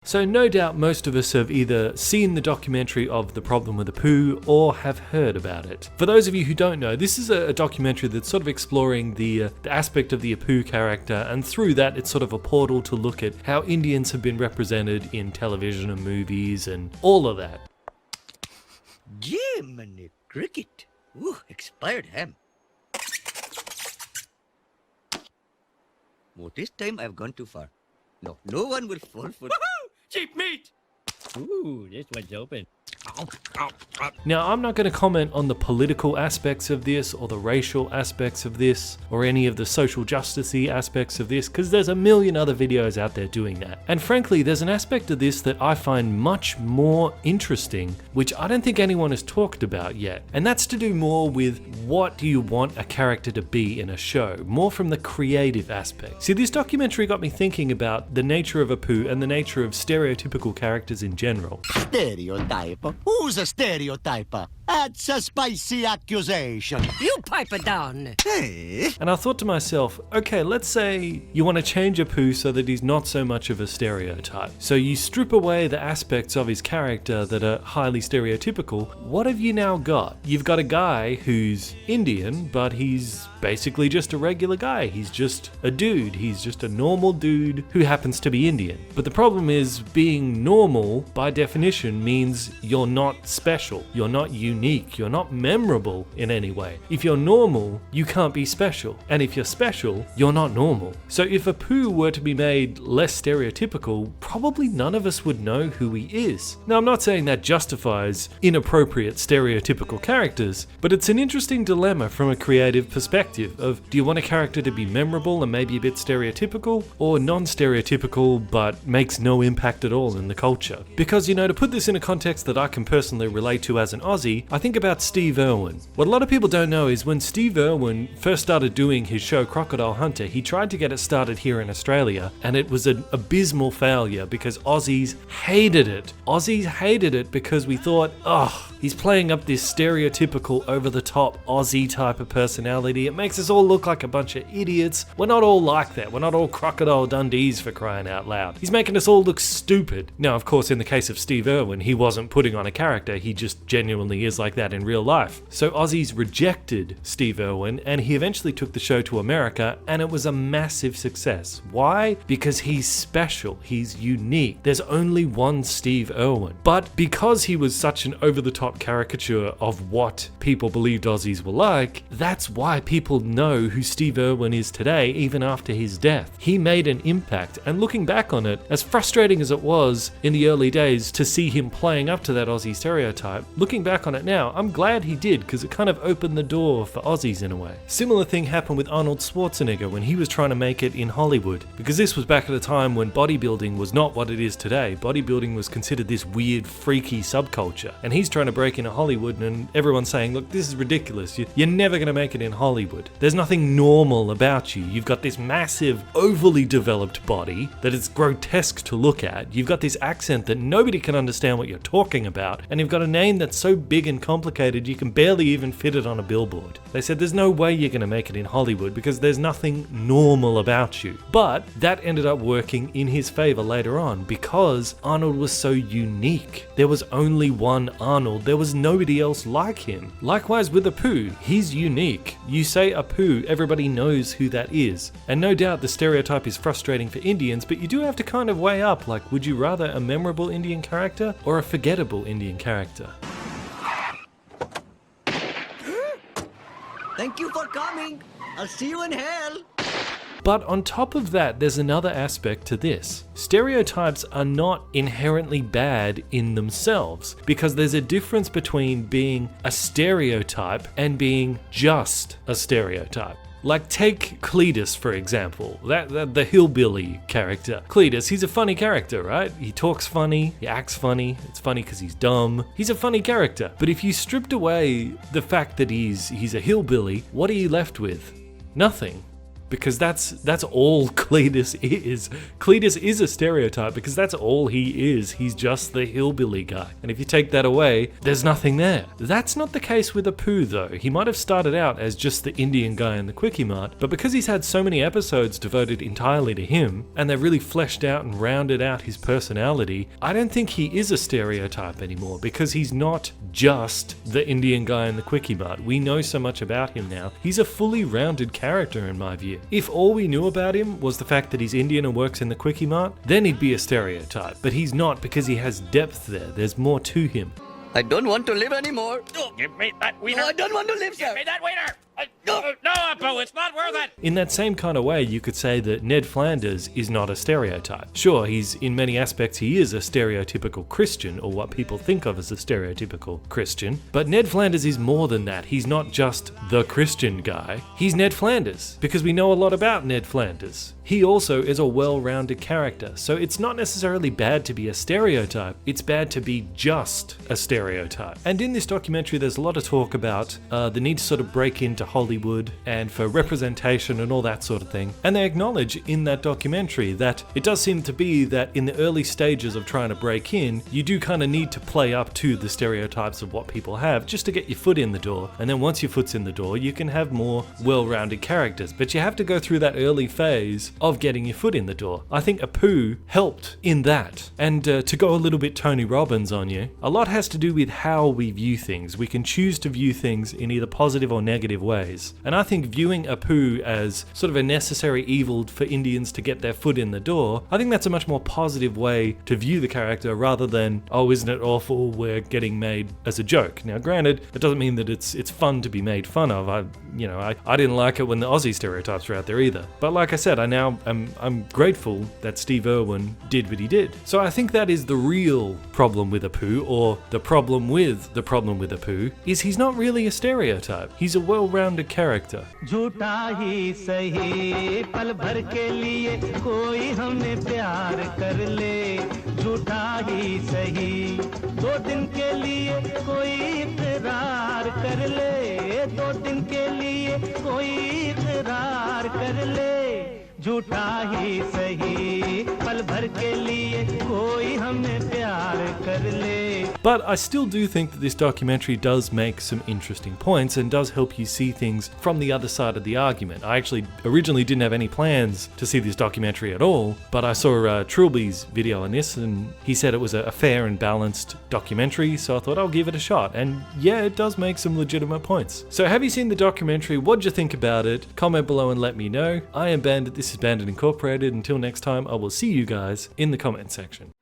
So no doubt most of us have either seen the documentary of The Problem with Apu or have heard about it. For those of you who don't know, this is a documentary that's sort of exploring the aspect of the Apu character, and through that it's sort of a portal to look at how Indians have been represented in television and movies and all of that. Jiminy cricket. Ooh, expired ham. Oh, this time I've gone too far. No, no one will fall for... Woohoo! Cheap meat! Ooh, this one's open. Now, I'm not going to comment on the political aspects of this or the racial aspects of this or any of the social justice-y aspects of this, because there's a million other videos out there doing that. And frankly, there's an aspect of this that I find much more interesting, which I don't think anyone has talked about yet. And that's to do more with what do you want a character to be in a show, more from the creative aspect. See, this documentary got me thinking about the nature of Apu and the nature of stereotypical characters in general. Stereotype? Who's a stereotype? That's a spicy accusation. You pipe it down. Hey? And I thought to myself, okay, let's say you want to change Apu so that he's not so much of a stereotype. So you strip away the aspects of his character that are highly stereotypical. What have you now got? You've got a guy who's Indian, but he's basically just a regular guy. He's just a dude. He's just a normal dude who happens to be Indian. But the problem is, being normal, by definition, means you're not special. You're not unique. You're not memorable in any way. If you're normal, you can't be special. And if you're special, you're not normal. So if Apu were to be made less stereotypical, probably none of us would know who he is. Now, I'm not saying that justifies inappropriate stereotypical characters, but it's an interesting dilemma from a creative perspective of, do you want a character to be memorable and maybe a bit stereotypical, or non-stereotypical but makes no impact at all in the culture? Because, you know, to put this in a context that I can personally relate to as an Aussie, I think about Steve Irwin. What a lot of people don't know is when Steve Irwin first started doing his show Crocodile Hunter, he tried to get it started here in Australia, and it was an abysmal failure because Aussies hated it. Aussies hated it because we thought, oh, he's playing up this stereotypical over-the-top Aussie type of personality. It makes us all look like a bunch of idiots. We're not all like that. We're not all Crocodile Dundees, for crying out loud. He's making us all look stupid. Now, of course, in the case of Steve Irwin, he wasn't putting on a character. He just genuinely is like that in real life. So Aussies rejected Steve Irwin, and he eventually took the show to America, and it was a massive success. Why? Because he's special. He's unique. There's only one Steve Irwin. But because he was such an over-the-top caricature of what people believed Aussies were like, that's why people know who Steve Irwin is today, even after his death. He made an impact, and looking back on it, as frustrating as it was in the early days to see him playing up to that Aussie stereotype, looking back on it now, I'm glad he did, because it kind of opened the door for Aussies in a way. Similar thing happened with Arnold Schwarzenegger when he was trying to make it in Hollywood, because this was back at a time when bodybuilding was not what it is today. Bodybuilding was considered this weird, freaky subculture, and he's trying to break into Hollywood, and everyone's saying, look, this is ridiculous. You're never going to make it in Hollywood. There's nothing normal about you. You've got this massive, overly developed body that is grotesque to look at. You've got this accent that nobody can understand what you're talking about, and you've got a name that's so big and complicated you can barely even fit it on a billboard. They said there's no way you're going to make it in Hollywood because there's nothing normal about you. But that ended up working in his favor later on because Arnold was so unique. There was only one Arnold. There was nobody else like him. Likewise with Apu, he's unique. You say Apu, everybody knows who that is. And no doubt the stereotype is frustrating for Indians, but you do have to kind of weigh up, like, would you rather a memorable Indian character or a forgettable Indian character? Thank you for coming. I'll see you in hell. But on top of that, there's another aspect to this. Stereotypes are not inherently bad in themselves, because there's a difference between being a stereotype and being just a stereotype. Like, take Cletus, for example, the hillbilly character. Cletus, he's a funny character, right? He talks funny, he acts funny, it's funny because he's dumb. He's a funny character. But if you stripped away the fact that he's a hillbilly, what are you left with? Nothing. because that's all Cletus is. Cletus is a stereotype because that's all he is. He's just the hillbilly guy. And if you take that away, there's nothing there. That's not the case with Apu though. He might have started out as just the Indian guy in the Quickie Mart, but because he's had so many episodes devoted entirely to him, and they've really fleshed out and rounded out his personality, I don't think he is a stereotype anymore, because he's not just the Indian guy in the Quickie Mart. We know so much about him now. He's a fully rounded character in my view. If all we knew about him was the fact that he's Indian and works in the Quickie Mart, then he'd be a stereotype. But he's not, because he has depth there. There's more to him. I don't want to live anymore. Give me that wiener. No, I don't want to live, sir. Give me that wiener. No, Apu, it's not worth it. In that same kind of way, you could say that Ned Flanders is not a stereotype. Sure, in many aspects he is a stereotypical Christian, or what people think of as a stereotypical Christian, but Ned Flanders is more than that. He's not just the Christian guy, he's Ned Flanders, because we know a lot about Ned Flanders. He also is a well-rounded character, so it's not necessarily bad to be a stereotype, it's bad to be just a stereotype. And in this documentary there's a lot of talk about the need to sort of break into Hollywood and for representation and all that sort of thing. And they acknowledge in that documentary that it does seem to be that in the early stages of trying to break in, you do kind of need to play up to the stereotypes of what people have just to get your foot in the door. And then once your foot's in the door, you can have more well-rounded characters. But you have to go through that early phase of getting your foot in the door. I think Apu helped in that. And to go a little bit Tony Robbins on you, a lot has to do with how we view things. We can choose to view things in either positive or negative ways. And I think viewing Apu as sort of a necessary evil for Indians to get their foot in the door, I think that's a much more positive way to view the character rather than, oh, isn't it awful, we're getting made as a joke. Now granted, it doesn't mean that it's fun to be made fun of. I didn't like it when the Aussie stereotypes were out there either. But like I said, I'm grateful that Steve Irwin did what he did. So I think that is the real problem with Apu, or the problem with Apu, is he's not really a stereotype. He's a well-rounded character. झूठा ही सही पल भर के लिए कोई हमें प्यार कर ले झूठा ही सही 2 दिन के लिए कोई इकरार कर ले 2 दिन के लिए कोई इकरार कर ले झूठा ही सही पल भर के लिए कोई हमें प्यार कर ले. But I still do think that this documentary does make some interesting points and does help you see things from the other side of the argument. I actually originally didn't have any plans to see this documentary at all, but I saw Trilby's video on this and he said it was a fair and balanced documentary, so I thought I'll give it a shot. And yeah, it does make some legitimate points. So have you seen the documentary? What'd you think about it? Comment below and let me know. I am Bandit, this is Bandit Incorporated. Until next time, I will see you guys in the comment section.